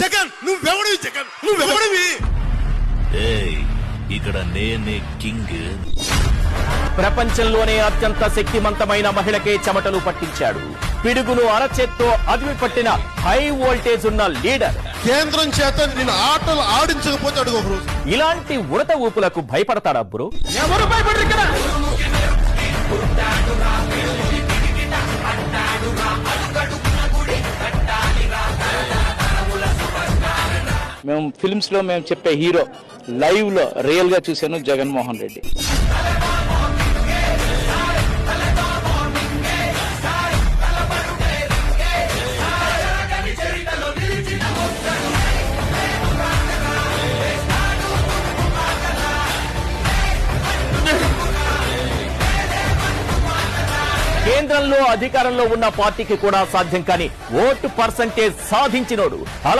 జగన్ నువ్వెవడివి? జగన్ నువ్వెవడివి? ఇక్కడ నేనే కింగ్. ప్రపంచంలోనే అత్యంత శక్తివంతమైన మహిళకే చెమటలు పట్టించాడు. పిడుగును అరచేత్తో అదిమి పట్టిన హై వోల్టేజ్ ఉన్న లీడర్. కేంద్రం చేత నేను ఆటలు ఆడించకపోతే అడుగు బ్రో. ఇలాంటి ఉడత ఊపులకు భయపడతాడా బ్రో? ఎవరు భయపడరు ఇక్కడ. మేము ఫిల్మ్స్ లో మేము చెప్పే హీరో లైవ్ లో రియల్ గా చూశాను జగన్మోహన్ రెడ్డి. కేంద్రంలో అధికారంలో ఉన్న పార్టీకి కూడా సాధ్యం కాని ఓటు పర్సంటేజ్ సాధించినోడు.